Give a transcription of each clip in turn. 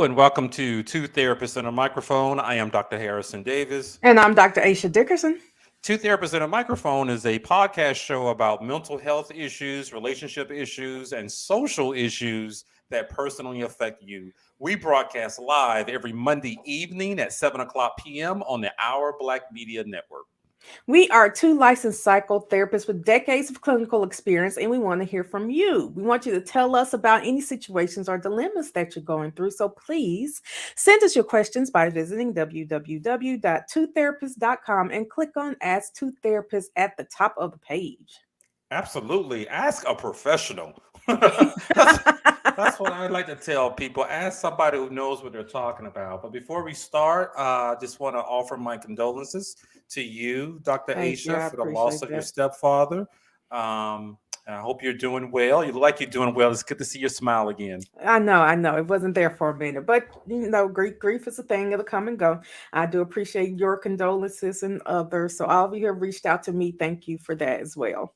Hello and welcome to Two Therapists and a Microphone. I am Dr. Harrison Davis. And I'm Dr. Aisha Dickerson. Two Therapists and a Microphone is a podcast show about mental health issues, relationship issues, and social issues that personally affect you. We broadcast live every Monday evening at 7 o'clock p.m. on the Our Black Media Network. We are two licensed psychotherapists with decades of clinical experience, and we want to hear from you. We want you to tell us about any situations or dilemmas that you're going through. So please send us your questions by visiting www.twotherapist.com and click on Ask Two Therapists at the top of the page. Absolutely. Ask a professional. That's what I like to tell people. Ask somebody who knows what they're talking about. But before we start, I just want to offer my condolences to you, Dr. Thank you. I Aisha, for the loss appreciate of your that. stepfather. And I hope you're doing well. You look like you're doing well. It's good to see your smile again. I know. It wasn't there for a minute, but grief is a thing. It'll come and go. I do appreciate your condolences and others. So all of you have reached out to me. Thank you for that as well.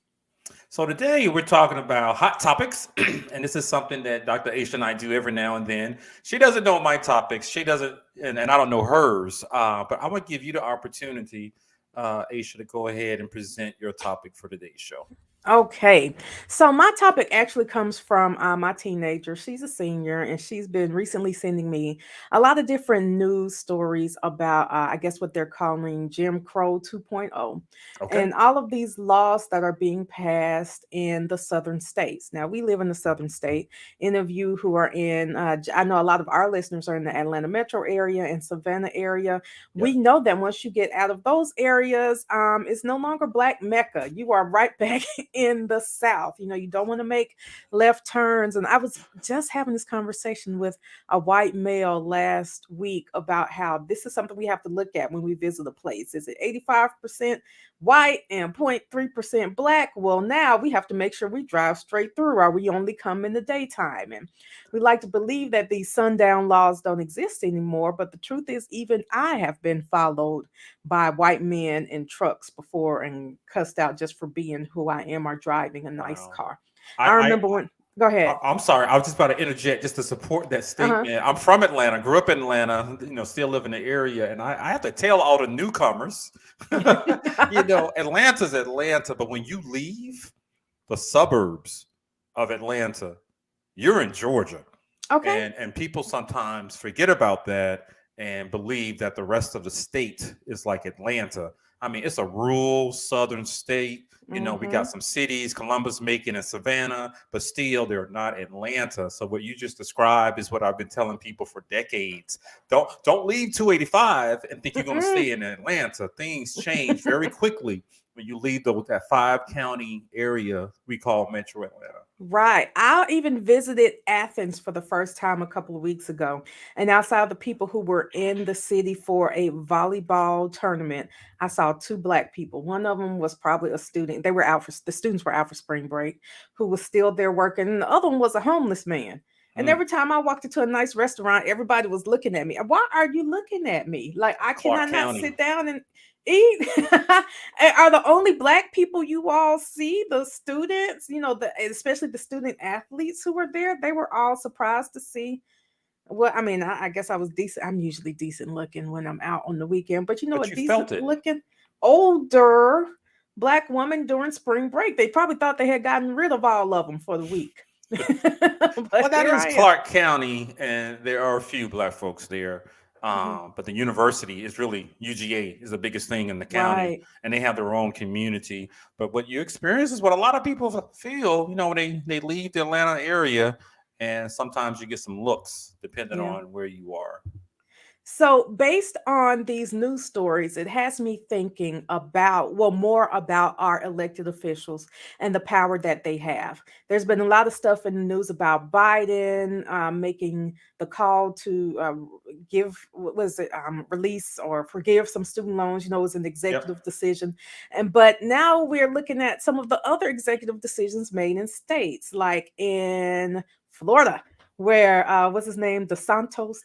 So today we're talking about hot topics, and this is something that Dr. Aisha and I do every now and then. She doesn't know my topics. She doesn't, and I don't know hers. But I'm gonna give you the opportunity, Aisha, to go ahead and present your topic for today's show. Okay, so my topic actually comes from my teenager. She's a senior, and she's been recently sending me a lot of different news stories about, I guess, what they're calling Jim Crow 2.0, Okay. and all of these laws that are being passed in the southern states. Now, we live in the southern state. Any of you who are in, I know a lot of our listeners are in the Atlanta metro area and Savannah area. Yep. We know that once you get out of those areas, it's no longer Black Mecca. You are right back in the South. You don't want to make left turns. And I was just having this conversation with a white male last week about how this is something we have to look at when we visit a place. Is it 85% white and 0.3% Black? Well, now we have to make sure we drive straight through, or we only come in the daytime. And we like to believe that these sundown laws don't exist anymore. But the truth is, even I have been followed by white men in trucks before and cussed out just for being who I am or driving a nice Wow. car. I I, remember when, go ahead. I'm sorry. I was just about to interject just to support that Uh-huh. statement. I'm from Atlanta, grew up in Atlanta, still live in the area. And I have to tell all the newcomers, Atlanta's Atlanta, but when you leave the suburbs of Atlanta, you're in Georgia. Okay. And people sometimes forget about that and believe that the rest of the state is like Atlanta. I mean, it's a rural southern state. We got Hmm. some cities, Columbus, Macon, and Savannah, but still they're not Atlanta. So what you just described is what I've been telling people for decades. Don't leave 285 and think you're going to Mm-mm. stay in Atlanta. Things change very quickly when you leave that 5 county area we call Metro Atlanta. Right. I even visited Athens for the first time a couple of weeks ago. And outside of the people who were in the city for a volleyball tournament, I saw two Black people. One of them was probably a student. The students were out for spring break, who was still there working. And the other one was a homeless man. And Hmm. every time I walked into a nice restaurant, everybody was looking at me. Why are you looking at me? Like, I Clark cannot not County. sit down and eat. And are the only Black people you all see the students, especially the student athletes who were there? They were all surprised to see. Well, I mean, I guess I was decent. I'm usually decent looking when I'm out on the weekend, but But a you decent felt it. looking older Black woman during spring break. They probably thought they had gotten rid of all of them for the week. Well, But that here is I am. Clark County, and there are a few Black folks there. Mhm. But the university is really UGA is the biggest thing in the county, Right. and they have their own community. But what you experience is what a lot of people feel. When they leave the Atlanta area, and sometimes you get some looks depending Yeah. on where you are. So, based on these news stories, it has me thinking about, well, more about our elected officials and the power that they have. There's been a lot of stuff in the news about Biden making the call to give, what was it, release or forgive some student loans. It was an Yep. executive decision, but now we're looking at some of the other executive decisions made in states, like in Florida, where what's his name? DeSanto.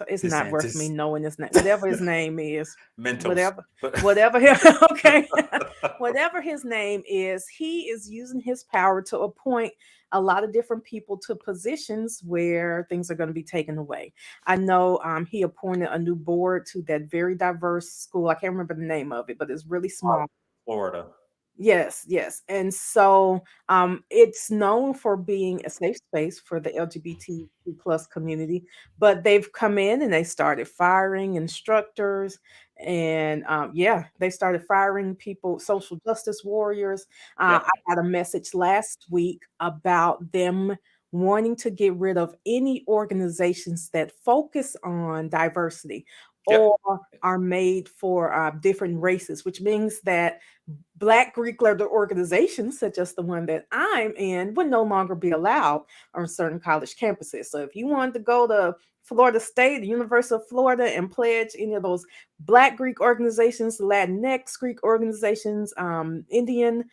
It's not worth me DeSantis, knowing his name. Whatever his name is, Mentos, whatever, but whatever him. Okay, whatever his name is, he is using his power to appoint a lot of different people to positions where things are going to be taken away. I know he appointed a new board to that very diverse school. I can't remember the name of it, but it's really small. Florida. Yes, yes. And so it's known for being a safe space for the LGBTQ plus community, but they've come in and they started firing instructors and yeah, they started firing people, social justice warriors. I Yep. got a message last week about them wanting to get rid of any organizations that focus on diversity Yep. or are made for different races, which means that Black Greek letter organizations, such as the one that I'm in, would no longer be allowed on certain college campuses. So if you wanted to go to Florida State, the University of Florida, and pledge any of those Black Greek organizations, Latinx Greek organizations, Indian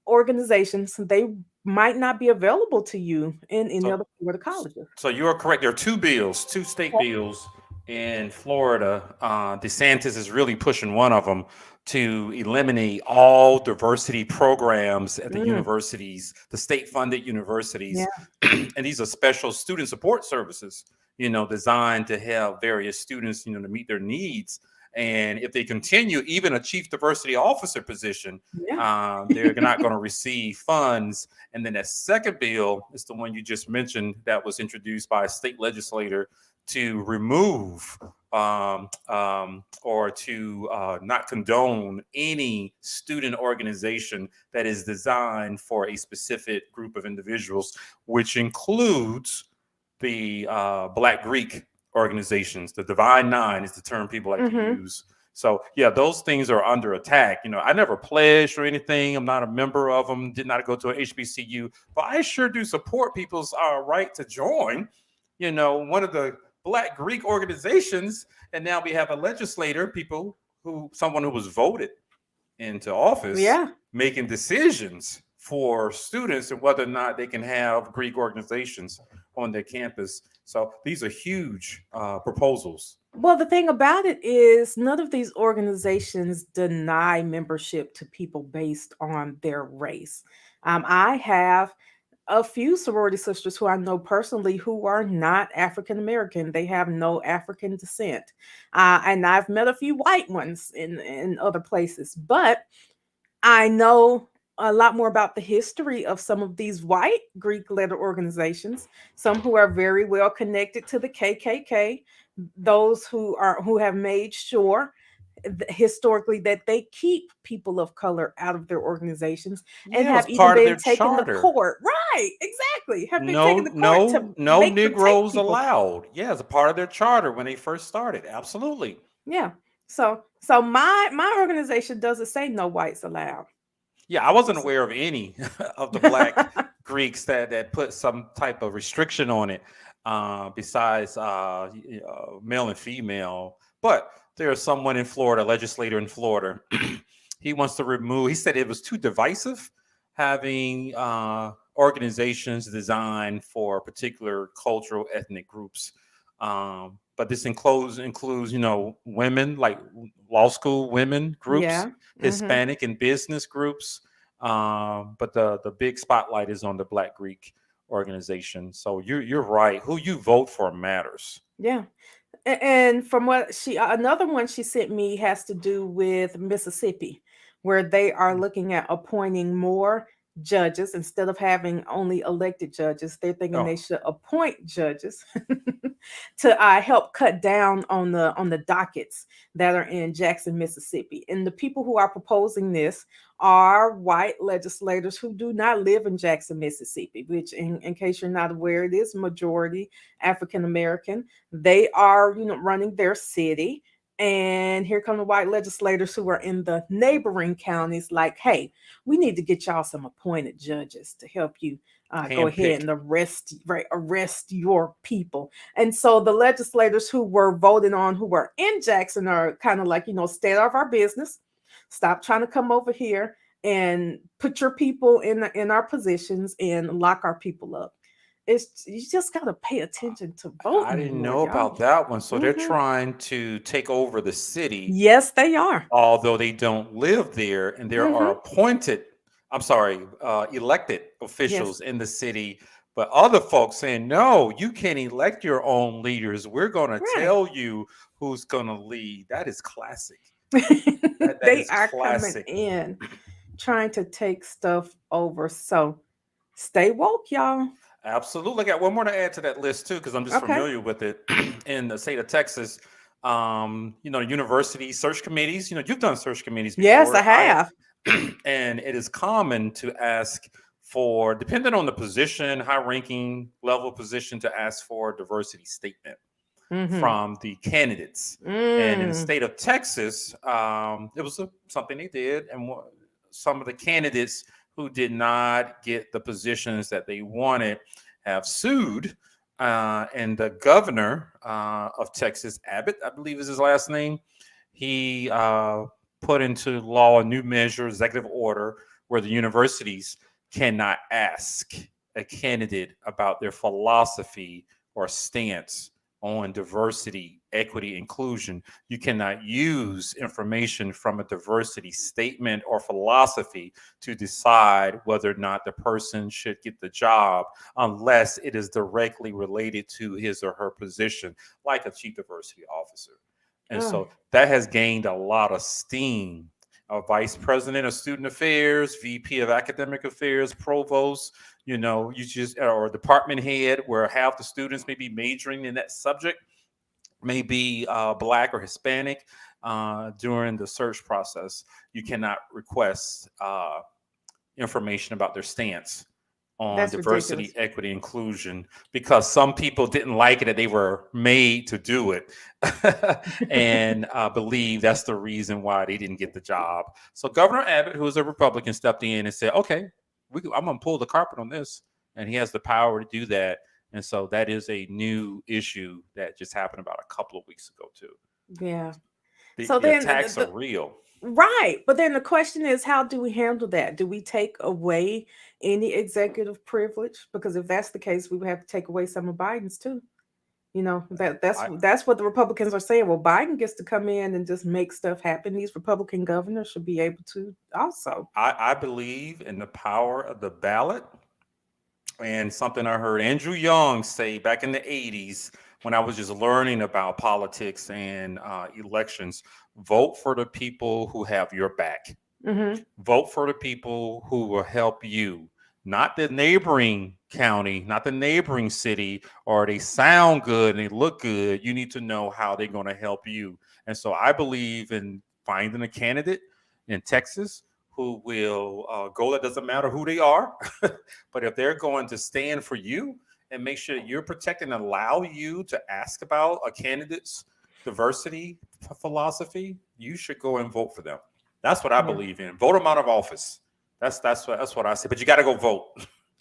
organizations, they might not be available to you in any So other Florida colleges. So you are correct. There are two bills, two state bills in Florida. DeSantis is really pushing one of them to eliminate all diversity programs at the Mm, universities, the state-funded yeah. universities, and these are special student support services, designed to help various students, to meet their needs. And if they continue, even a chief diversity officer position, Yeah. they're not going to receive funds. And then that second bill is the one you just mentioned that was introduced by a state legislator to remove or to not condone any student organization that is designed for a specific group of individuals, which includes the Black Greek organizations. The Divine Nine is the term people like to Hmm. use. So yeah, those things are under attack. I never pledged or anything. I'm not a member of them. Did not go to a HBCU, but I sure do support people's right to join. One of the Black Greek organizations, and now we have a legislator, someone who was voted into office, Yeah. making decisions for students and whether or not they can have Greek organizations on their campus. So these are huge proposals. Well, the thing about it is, none of these organizations deny membership to people based on their race. I have a few sorority sisters who I know personally who are not African American. They have no African descent. And I've met a few white ones in other places. But I know a lot more about the history of some of these white Greek letter organizations, some who are very well connected to the KKK, those who have made sure historically that they keep people of color out of their organizations and Yeah, it was have even part of been their taken to charter. court. Right, exactly. Have been No, taken to court to no, no make them take Negroes people. allowed. Yeah, it's a part of their charter when they first started. Absolutely. Yeah. So my organization doesn't say no whites allowed. Yeah, I wasn't So- aware of any of the Black Greeks that put some type of restriction on it, besides male and female. But there's someone in Florida, legislator in Florida. He wants to remove. He said it was too divisive having organizations designed for particular cultural ethnic groups. But this includes women, like law school women groups, yeah. Hmm. Hispanic and business groups. But the big spotlight is on the Black Greek organization. So you're right. Who you vote for matters. Yeah. And from what another one she sent me has to do with Mississippi, where they are looking at appointing more judges instead of having only elected judges. They're thinking they Oh, should appoint judges to help cut down on the dockets that are in Jackson, Mississippi. And the people who are proposing this are white legislators who do not live in Jackson, Mississippi, which, in case you're not aware, it is majority African American. They are, running their city. And here come the white legislators who are in the neighboring counties, like, hey, we need to get y'all some appointed judges to help you go ahead handpicked. and arrest your people. And so the legislators who were voting on, who were in Jackson, are kind of like, stay out of our business. Stop trying to come over here and put your people in our positions and lock our people up. It's you just gotta pay attention to I voting didn't more, know y'all. about that one. So they're Mhm. trying to take over the city, Yes, they are. although they don't live there, and there are Mhm. appointed I'm sorry, elected Yes. officials in the city, but other folks saying, no, you can't elect your own leaders. We're going to Right. tell you who's going to lead. That is classic. That They is are coming classic. in trying to take stuff over. So stay woke, y'all. Absolutely. I got one more to add to that list too, because I'm just Okay. familiar with it. In the state of Texas, university search committees. You've done search committees Yes, I before. have. And it is common to ask for, depending on the position, high-ranking level position, to ask for a diversity statement Mm-hmm. from the candidates. And in the Mm. state of Texas, it was something they did, and some of the candidates who did not get the positions that they wanted have sued. And the governor of Texas, Abbott, I believe is his last name, he put into law a new measure, executive order, where the universities cannot ask a candidate about their philosophy or stance on diversity, equity, inclusion. You cannot use information from a diversity statement or philosophy to decide whether or not the person should get the job unless it is directly related to his or her position, like a chief diversity officer. And Oh, so that has gained a lot of steam. A vice president of student affairs, VP of academic affairs, provost, you just, or department head, where half the students may be majoring in that subject, may be Black or Hispanic. During the search process, you cannot request information about their stance on that's diversity, ridiculous. equity, inclusion, because some people didn't like it that they were made to do it, and believe that's the reason why they didn't get the job. So Governor Abbott, who is a Republican, stepped in and said, "Okay, I'm going to pull the carpet on this," and he has the power to do that. And so that is a new issue that just happened about a couple of weeks ago too. Yeah. The, So the then attacks are real. right. But then the question is, how do we handle that? Do we take away any executive privilege? Because if that's the case, we would have to take away some of Biden's too. That's I, that's what the Republicans are saying. Well, Biden gets to come in and just make stuff happen. These Republican governors should be able to also. I believe in the power of the ballot. And something I heard Andrew Young say back in the 80s, when I was just learning about politics and elections: vote for the people who have your back. Hmm. Vote for the people who will help you, not the neighboring county, not the neighboring city, or they sound good and they look good. You need to know how they're going to help you. And so I believe in finding a candidate in Texas who will go. That doesn't matter who they are, but if they're going to stand for you and make sure you're protected and allow you to ask about a candidate's diversity philosophy, you should go and vote for them. That's what I Yeah. believe in. Vote them out of office. That's what I say. But you got to go vote.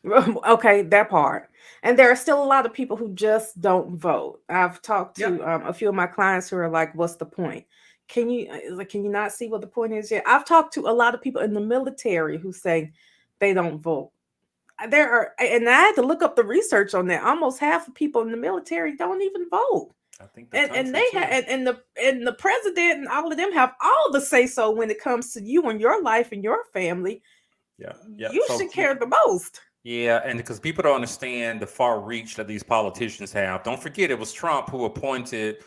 Okay, that part. And there are still a lot of people who just don't vote. I've talked Yeah, to a few of my clients who are like, "What's the point? Can you not see what the point is yet?" I've talked to a lot of people in the military who say they don't vote. There are, and I had to look up the research on that. Almost half of people in the military don't even vote, I think the and country they have, too. and the president and all of them have all the say so when it comes to you and your life and your family. Yeah, yeah. You So should care the most. yeah, and because people don't understand the far reach that these politicians have. Don't forget, it was Trump who appointed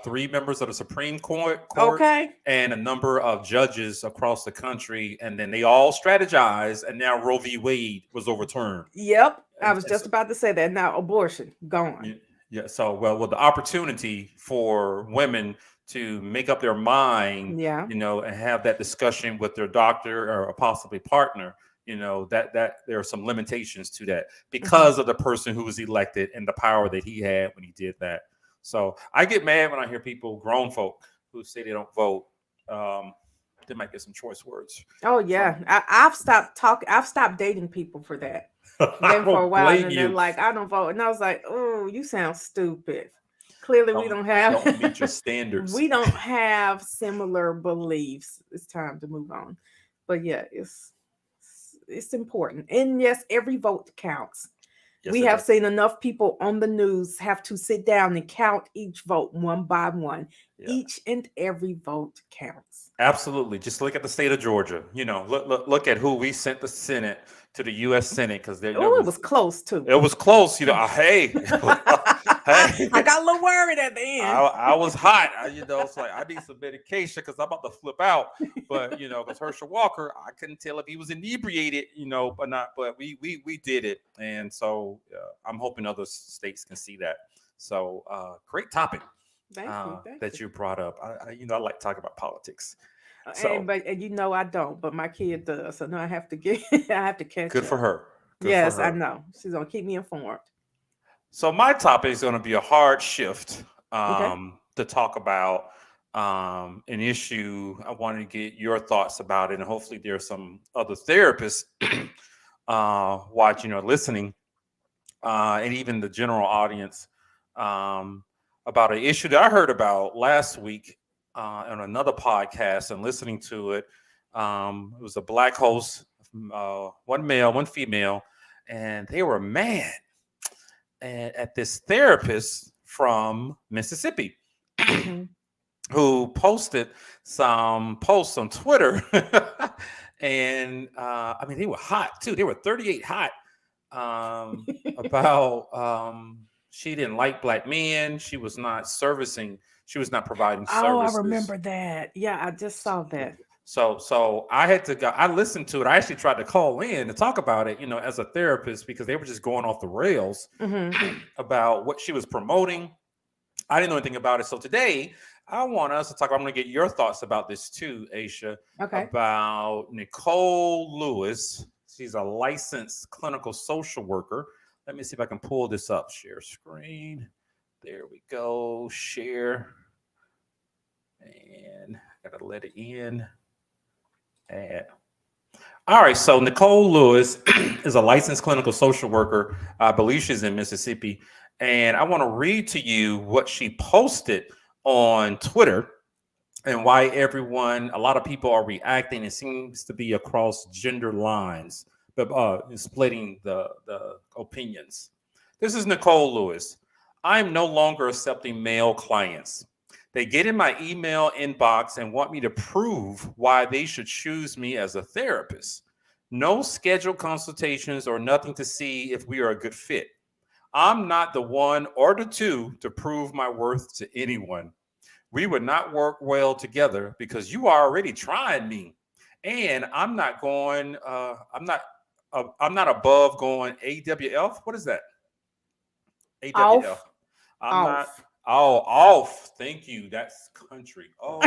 three members of the Supreme Court Okay. and a number of judges across the country, and then they all strategized, and now Roe v. Wade was overturned. Yep, I was And just so, about to say that. Now abortion gone. yeah, yeah. So, well, the opportunity for women to make up their mind, Yeah. and have that discussion with their doctor or a possibly partner, that there are some limitations to that Hmm. because of the person who was elected and the power that he had when he did that. So I get mad when I hear people, grown folk, who say they don't vote. Um, they might get some choice words Oh from yeah, I've stopped talking. I've stopped dating people for that. I Then for a don't while, and blame then they're you. like, "I don't vote," and I was like, "Oh, you sound stupid." Clearly, we Don't don't have don't meet your standards. we don't have similar beliefs. It's time to move on. But yeah, it's important, and yes, every vote counts. Yes, We it have does. seen enough people on the news have to sit down and count each vote one by one. Yeah. Each and every vote counts. Absolutely. Just look at the state of Georgia. Look at who we sent the Senate to the U.S. Senate because there Oh, it was was close too. it was close. Hey, I hey, got a little worried at the end. I was hot. It's like I need some medication because I'm about to flip out. But because Herschel Walker, I couldn't tell if he was inebriated. But not. But we did it, and so I'm hoping other states can see that. So great topic Thank you. Thank that you. you brought up. I like talking about politics. And So but and I don't, but my kid does. So now I have to get I have to catch good for up. her. Good for Yes, I her. know. She's gonna keep me informed. So my topic is going to be a hard shift Okay. to talk about an issue. I wanted to get your thoughts about it, and hopefully there are some other therapists watching or listening, and even the general audience um, about an issue that I heard about last week on another podcast and listening to it. It was a black host, one male, one female, and they were mad at this therapist from Mississippi Mhm. who posted some posts on Twitter. And I mean, they were hot too. They were 38 hot about she didn't like black men. She was not providing Oh, I services. remember that. Yeah, I just saw that. So I had to go. I listened to it. I actually tried to call in to talk about it, as a therapist because they were just going off the rails Hmm. about what she was promoting. I didn't know anything about it. So today I want us to talk. I'm going to get your thoughts about this too, Aisha, Okay. about Nicole Lewis. She's a licensed clinical social worker. Let me see if I can pull this up. Share screen. There we go. Share. And I got to let it in. Add. All right. So Nicole Lewis is a licensed clinical social worker. I believe she's in Mississippi. And I want to read to you what she posted on Twitter and why a lot of people are reacting. It seems to be across gender lines, but splitting the opinions. This is Nicole Lewis. I'm no longer accepting male clients. They get in my email inbox and want me to prove why they should choose me as a therapist. No scheduled consultations or nothing to see if we are a good fit. I'm not the one or the two to prove my worth to anyone. We would not work well together because you are already trying me. And I'm not above going AWF. What is that? AWF. Off. I'm not. Off. Oh, off. Thank you. That's country. Oh,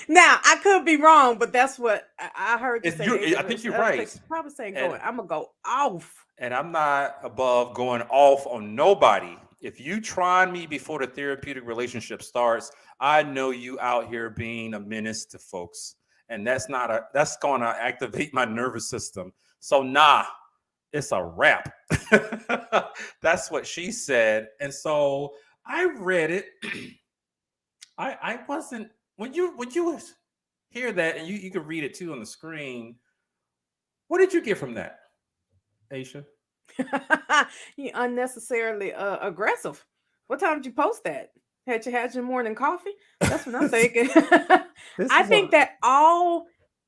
Now I could be wrong, but that's what I heard you say. I think you're I think right. probably saying And going. I'm gonna go off. and I'm not above going off on nobody. If you try me before the therapeutic relationship starts, I know you out here being a menace to folks. And that's going to activate my nervous system. So it's a wrap. That's what she said. And so I read it. I wasn't when you hear that, and you can read it too on the screen. What did you get from that, Aisha? You unnecessarily aggressive. What time did you post that? Had you had your morning coffee? That's what I'm thinking. This I is think that all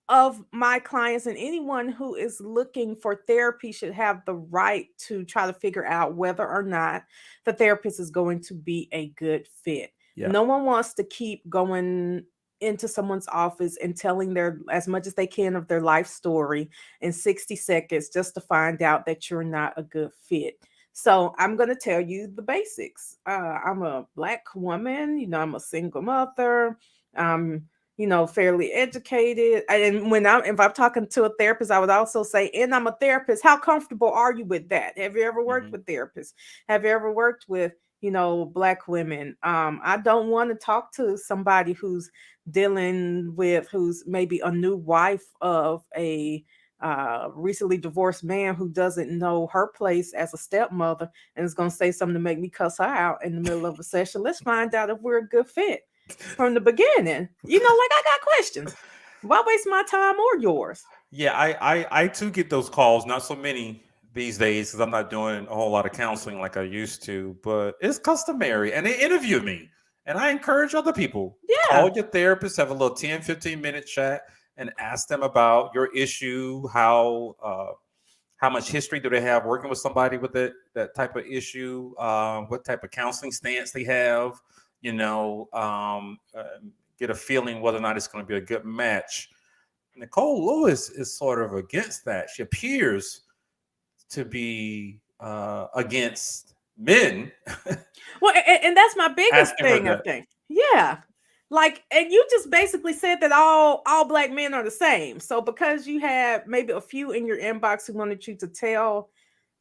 of my clients and anyone who is looking for therapy should have the right to try to figure out whether or not the therapist is going to be a good fit. Yeah. No one wants to keep going into someone's office and telling their as much as they can of their life story in 60 seconds just to find out that you're not a good fit. So I'm going to tell you the basics. I'm a black woman, I'm a single mother. Um, fairly educated. And if I'm talking to a therapist, I would also say, and I'm a therapist. How comfortable are you with that? Have you ever worked Mhm. with therapists? Have you ever worked with, black women? I don't want to talk to somebody who's who's maybe a new wife of a recently divorced man who doesn't know her place as a stepmother and is going to say something to make me cuss her out in the middle of a session. Let's find out if we're a good fit from the beginning. Like I got questions. Why waste my time or yours? Yeah, I too get those calls. Not so many these days because I'm not doing a whole lot of counseling like I used to, but it's customary. And they interview me. And I encourage other people Yeah. call your therapist, have a little 10, 15-minute chat, and ask them about your issue, how much history do they have working with somebody with that type of issue, what type of counseling stance they have, you know, get a feeling whether or not it's going to be a good match. Nicole Lewis is sort of against that. She appears to be against men Well, and that's my biggest asking her thing, I that. think. Yeah. Like, and you just basically said that all black men are the same. So because you had maybe a few in your inbox who wanted you to tell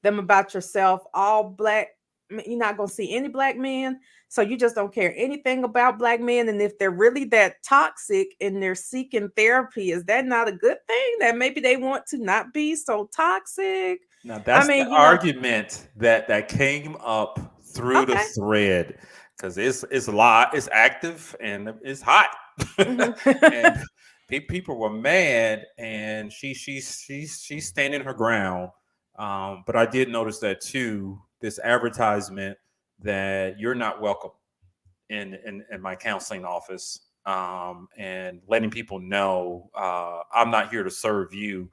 them about yourself, all black, you're not going to see any black men. So you just don't care anything about black men. And if they're really that toxic and they're seeking therapy, is that not a good thing? That maybe they want to not be so toxic? Now I that's the mean, argument that came up through the okay. thread because it's a lot, it's active and it's hot, Mhm. and people were mad, and she's standing her ground. But I did notice that too. This advertisement that you're not welcome in my counseling office, and letting people know I'm not here to serve you.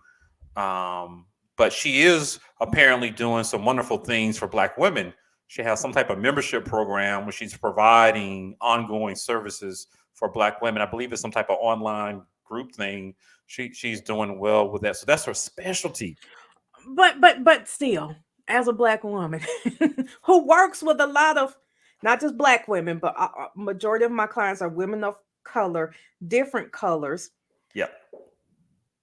But she is apparently doing some wonderful things for Black women. She has some type of membership program where she's providing ongoing services for Black women. I believe it's some type of online group thing. She's doing well with that. So that's her specialty. But still, as a black woman who works with a lot of not just black women, but majority of my clients are women of color, different colors. Yep.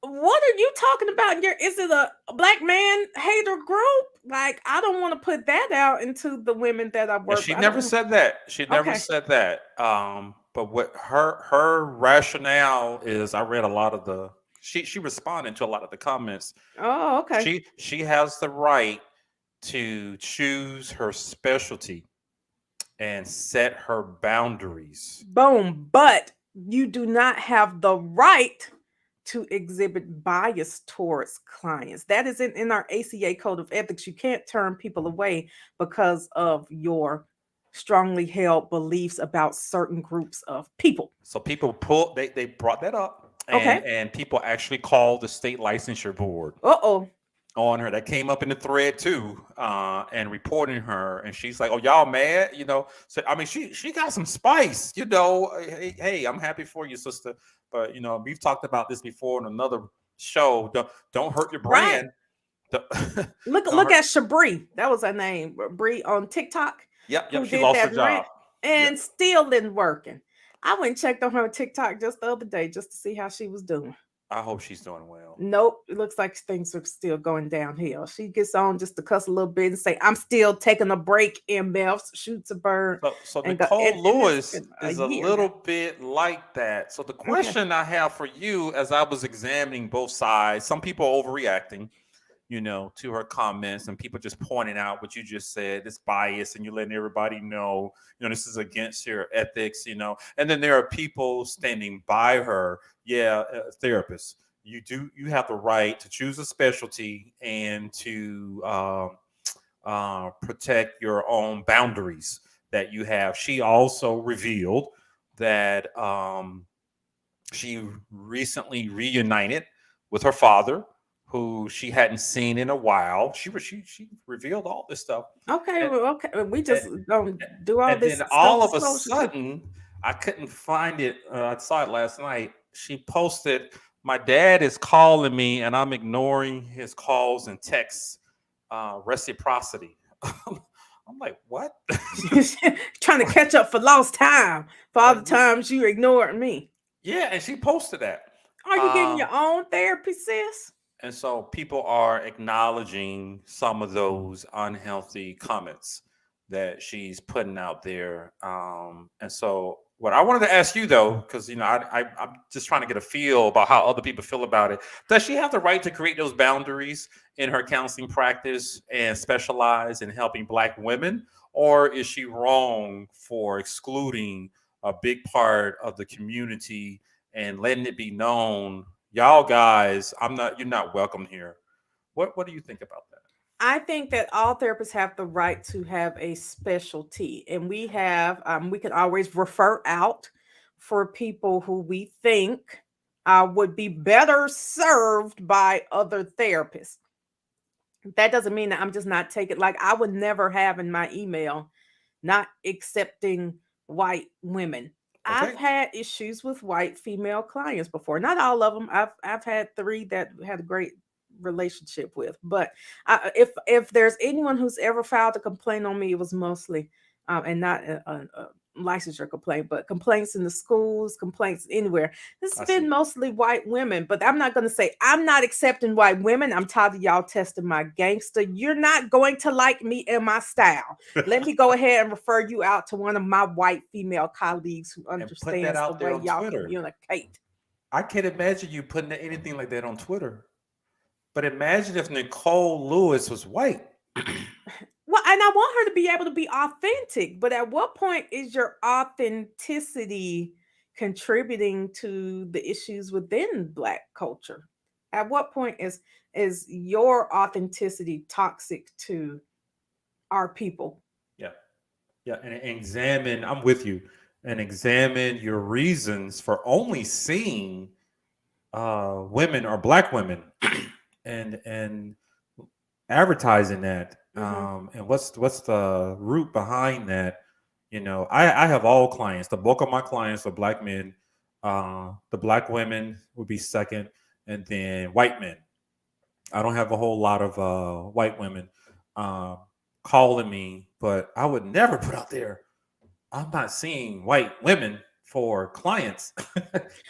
What are you talking about? Is it a black man hater group? Like, I don't want to put that out into the women that I And work she with. I never don't. said that. She never Okay. said that. But what her rationale is, I read a lot of the she responded to a lot of the comments. Oh, okay. She has the right to choose her specialty and set her boundaries. Boom. But you do not have the right to exhibit bias towards clients. That is in our ACA code of ethics. You can't turn people away because of your strongly held beliefs about certain groups of people. So people they brought that up, Okay. and people actually called the state licensure board Uh-oh. on her. That came up in the thread too, and reporting her. And she's like, "Oh, y'all mad?" So I mean, she got some spice. Hey, I'm happy for you, sister. But we've talked about this before in another show. Don't hurt your Right. brand. Don't, don't Look hurt. at Shabri. That was her name. Bree on TikTok, Yep. who She did lost her that rant job. Yep. and still didn't working. I went and checked on her TikTok just the other day just to see how she was doing. I hope she's doing well. Nope, it looks like things are still going downhill. She gets on just to cuss a little bit and say, "I'm still taking a break," and mouths, shoots a bird, So and go. Nicole And it's Lewis been a is a year now. little bit like that. So the Okay. question I have for you, as I was examining both sides, some people are overreacting, to her comments, and people just pointing out what you just said, this bias, and you're letting everybody know, this is against your ethics, and then there are people standing by her. Yeah, therapists. You have the right to choose a specialty and to protect your own boundaries that you have. She also revealed that she recently reunited with her father, who she hadn't seen in a while. She revealed all this stuff, Okay, and well, okay. We and, just don't do all and then this all of a self-disclosure too. sudden, I couldn't find it. I saw it last night. She posted, "My dad is calling me, and I'm ignoring his calls and texts. Reciprocity." I'm like, what? Trying to catch up for lost time for all Like, the times you ignored me. yeah, and she posted that. Are you getting Uh, your own therapy, sis? and so people are acknowledging some of those unhealthy comments that she's putting out there. And so, what I wanted to ask you though, because I'm just trying to get a feel about how other people feel about it. Does she have the right to create those boundaries in her counseling practice and specialize in helping Black women, or is she wrong for excluding a big part of the community and letting it be known, y'all guys, you're not welcome here? What do you think about that? I think that all therapists have the right to have a specialty, and we can always refer out for people who we think would be better served by other therapists. That doesn't mean that I'm just not taking, like, I would never have in my email not accepting white women. I've Okay. had issues with white female clients before. Not all of them. I've had three that had a great relationship with. But if there's anyone who's ever filed a complaint on me, it was mostly and not a licensure complaint, but complaints in the schools, complaints anywhere. This I has been see. mostly white women, but I'm not going to say I'm not accepting white women. I'm tired of y'all testing my gangster. You're not going to like me and my style. Let me go ahead and refer you out to one of my white female colleagues who And put that understands the out there way on y'all Twitter. communicate. I can't imagine you putting anything like that on Twitter. But imagine if Nicole Lewis was white. Well, and I want her to be able to be authentic, but at what point is your authenticity contributing to the issues within Black culture? At what point is your authenticity toxic to our people? Yeah. Yeah. And examine, I'm with you, and examine your reasons for only seeing women or black women and advertising that. Hmm. And what's the root behind that? I have all clients. The bulk of my clients are black men. The black women would be second, and then white men. I don't have a whole lot of white women um, calling me, but I would never put out there, I'm not seeing white women for clients.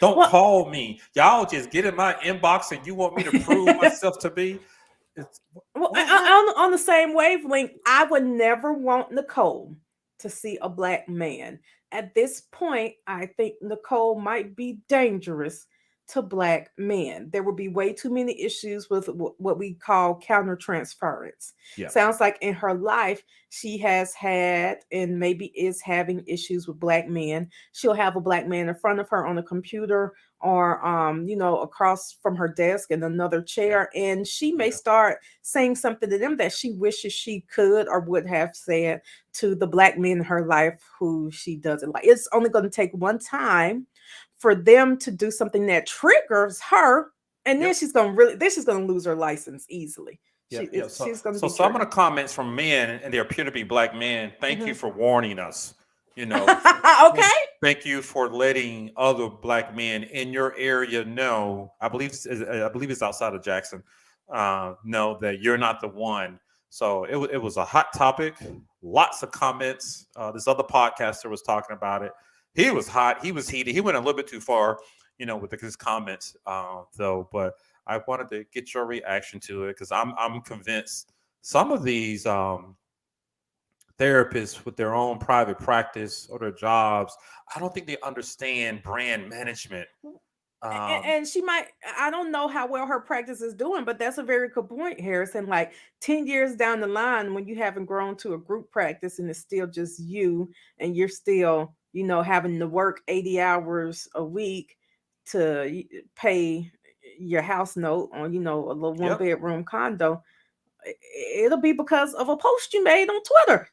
Don't Well, call me. Y'all just get in my inbox and you want me to prove myself to be. It's, well, what happened? on the same wavelength, I would never want Nicole to see a Black man. At this point, I think Nicole might be dangerous to Black men. There would be way too many issues with what we call countertransference. Yeah. Sounds like in her life, she has had and maybe is having issues with Black men. She'll have a Black man in front of her on a computer or across from her desk in another Yeah. chair, and she may Yeah. start saying something to them that she wishes she could or would have said to the Black men in her life who she doesn't like. It's only going to take one time for them to do something that triggers her, and then Yep. she's gonna lose her license easily. Yeah. Yeah. So, She's gonna so be some of the triggered. comments from men, and they appear to be black men. Thank you Mhm. for warning us. You know, thank Okay. thank you for letting other black men in your area know. I believe it's outside of Jackson. Know that you're not the one. So it was a hot topic. Lots of comments. This other podcaster was talking about it. He was hot. He was heated. He went a little bit too far, with his comments, though. But I wanted to get your reaction to it because I'm convinced some of these therapists with their own private practice or their jobs, I don't think they understand brand management. Um, And she might, I don't know how well her practice is doing, but that's a very good point, Harrison. Like 10 years down the line, when you haven't grown to a group practice and it's still just you and you're still, having to work 80 hours a week to pay your house note on, a little one yep, bedroom condo, it'll be because of a post you made on Twitter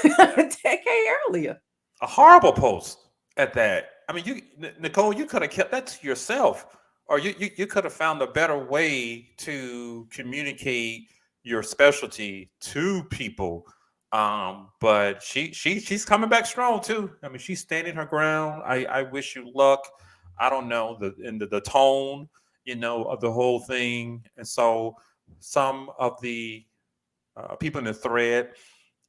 yeah, a decade earlier. a horrible post at that. I mean, Nicole, you could have kept that to yourself, or you could have found a better way to communicate your specialty to people. But she's coming back strong too. I mean, she's standing her ground. I wish you luck. I don't know the tone, of the whole thing, and so some of the people in the thread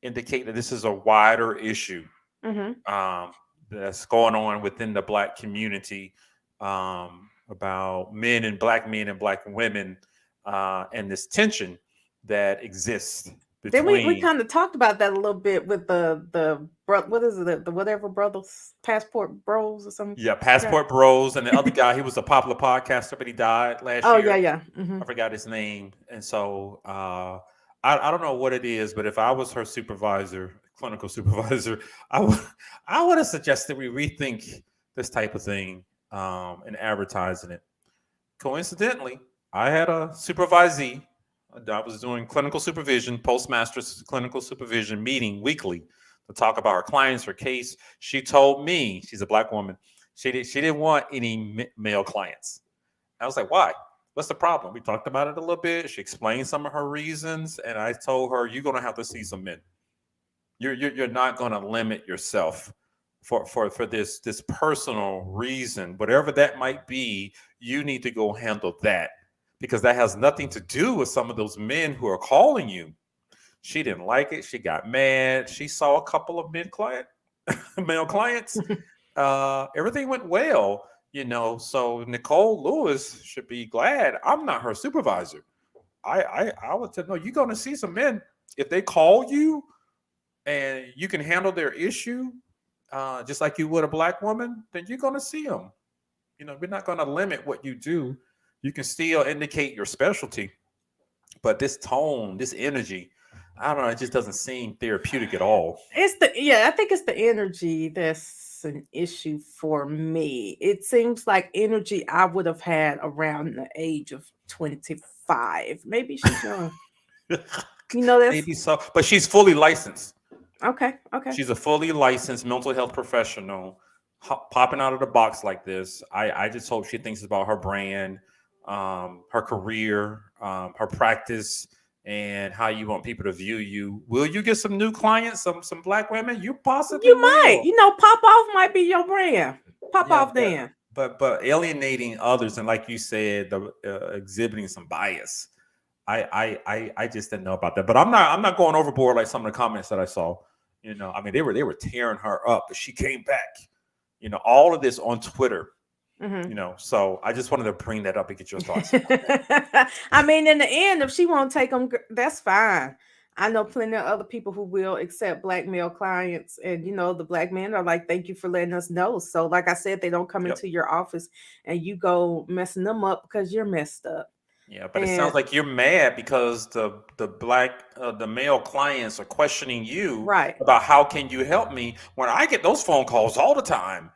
indicate that this is a wider issue Hmm. um, that's going on within the black community about men and black women and this tension that exists Then we between kind of talked about that a little bit with what is it, the whatever brothers, passport bros or something. Yeah. passport bros and the other guy. He was a popular podcaster, but he died last Oh yeah, year. yeah. Hmm. I forgot his name, and so I don't know what it is, but if I was her supervisor, clinical supervisor, I would I would have suggested we rethink this type of thing and advertising it. Coincidentally, I had a supervisee I was doing clinical supervision, postmaster's clinical supervision meeting weekly to talk about her clients, her case. She told me, she's a black woman, she didn't want any male clients. I was like, why? What's the problem? We talked about it a little bit. She explained some of her reasons, and I told her, you're gonna have to see some men. You're not gonna limit yourself for this personal reason, whatever that might be. You need to go handle that because that has nothing to do with some of those men who are calling you. She didn't like it. She got mad. She saw a couple of male clients. Everything went well, So Nicole Lewis should be glad I'm not her supervisor. I would tell no, you're gonna see some men if they call you and you can handle their issue, just like you would a black woman, then you're gonna see them. We're not gonna limit what you do. You can still indicate your specialty, but this tone, this energy, I don't know, it just doesn't seem therapeutic at all. I think it's the energy that's an issue for me. It seems like energy I would have had around the age of 25. Maybe she's young. That's Maybe so, but she's fully licensed. okay. Okay. She's a fully licensed mental health professional, popping out of the box like this. I just hope she thinks about her brand, her career, her practice, and how you want people to view you. Will you get some new clients, some black women? You possibly You might. will. Pop off might be your brand. Pop Yeah, off then. but alienating others and like you said, the exhibiting some bias. I just didn't know about that. But I'm not going overboard like some of the comments that I saw. I mean, they were tearing her up, but she came back. All of this on Twitter. So I just wanted to bring that up and get your thoughts. I mean, in the end, if she won't take them, that's fine. I know plenty of other people who will accept black male clients, and the black men are like, "Thank you for letting us know." So, like I said, they don't come Yep. into your office and you go messing them up because you're messed up. Yeah, but it sounds And like you're mad because the male clients are questioning you right, about how can you help me when I get those phone calls all the time.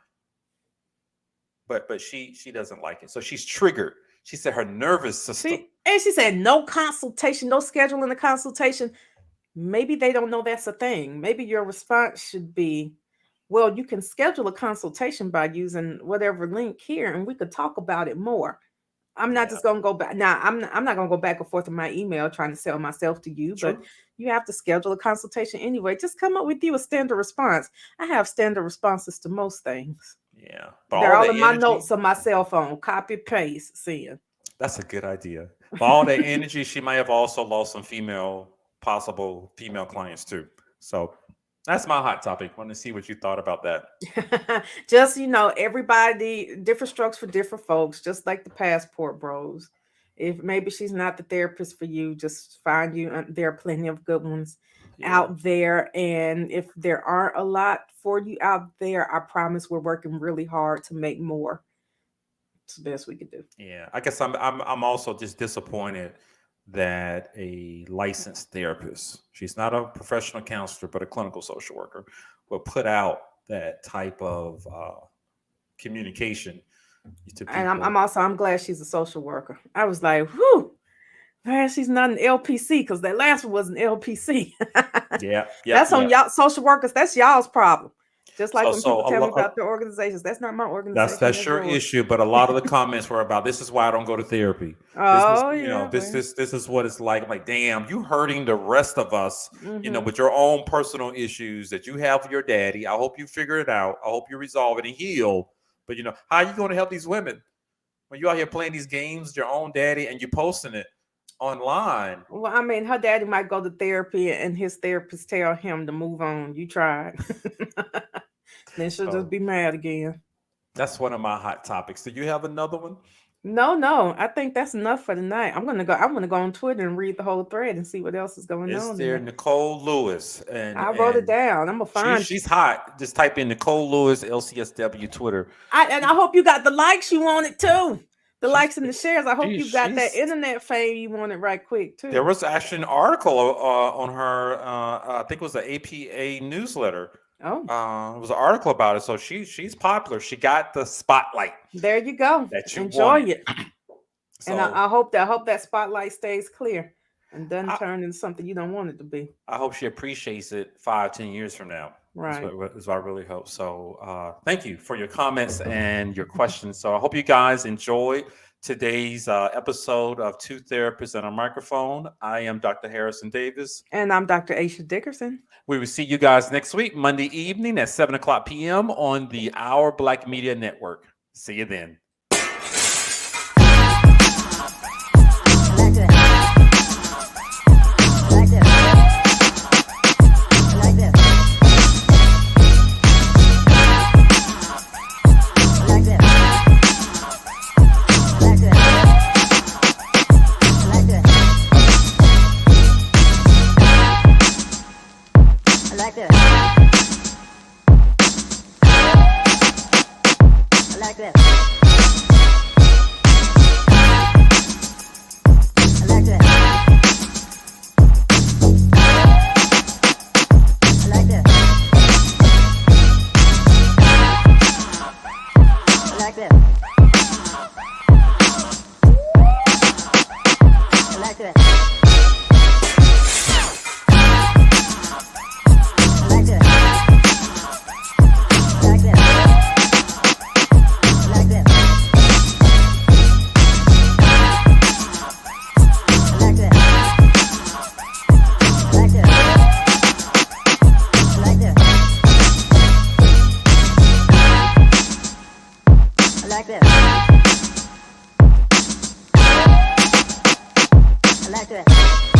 But she doesn't like it, so she's triggered. She said her nervous system. she said no consultation, no scheduling the consultation. Maybe they don't know that's a thing. Maybe your response should be, well, you can schedule a consultation by using whatever link here and we could talk about it more. I'm not Yeah, just gonna go back. Now, I'm not gonna go back and forth in my email trying to sell myself to you, but true. you have to schedule a consultation anyway. Just come up with you a standard response. I have standard responses to most things. Yeah, but They're all all the in my energy. notes on my cell phone. Copy, paste, send. That's a good idea. For all that energy, she might have also lost some possible female clients too. So that's my hot topic. Want to see what you thought about that. Just everybody different strokes for different folks, just like the passport bros. If maybe she's not the therapist for you, just find you. There are plenty of good ones Yeah, out there, and if there aren't a lot for you out there, I promise we're working really hard to make more. It's the best we could do. yeah. I guess I'm also just disappointed that a licensed therapist, she's not a professional counselor, but a clinical social worker, will put out that type of communication to And I'm, people. I'm also I'm glad she's a social worker. I was like, whew, glad she's not an LPC because that last one was an LPC. Yeah, yeah, That's on yeah. y'all social workers. That's y'all's problem. Just like So when so people a tell me lot. about their organizations, that's not my That's organization. that's That's your yours. issue, but a lot of the comments were about this is why I don't go to therapy. This is Oh yeah, well, this is what it's like. I'm like, damn, you hurting the rest of us, hmm with your own personal issues that you have with your daddy. I hope you figure it out. I hope you resolve it and heal. But how are you going to help these women when you out here playing these games with your own daddy and you posting it online? well, I mean, her daddy might go to therapy and his therapist tell him to move on. You tried, then she'll just So be mad again. that's one of my hot topics. Do you have another one? No, no, I think that's enough for tonight. I'm gonna go. I'm gonna go on Twitter and read the whole thread and see what else is going Is on in there there. Nicole Lewis and I wrote it and down. I'm gonna find you. she's hot. Just type in Nicole Lewis LCSW Twitter. And I hope you got the likes you wanted too. The She's likes and the shares. I hope you got that she's internet fame you wanted right quick there too. was actually an article on her. I think it was the APA newsletter. Oh, It was an article about it. So she's popular. She got the spotlight there you go. that you Enjoy wanted. it. And So I hope that spotlight stays clear. and doesn't I, turn into something you don't want it to be. I hope she appreciates it 5, 10 years from now. Right. Is what I really hope. So thank you for your comments and your questions. So I hope you guys enjoyed today's episode of Two Therapists and a Microphone. I am Dr. Harrison Davis. And I'm Dr. Aisha Dickerson. We will see you guys next week, Monday evening at 7:00 p.m. on the Our Black Media Network. See you then. I like that.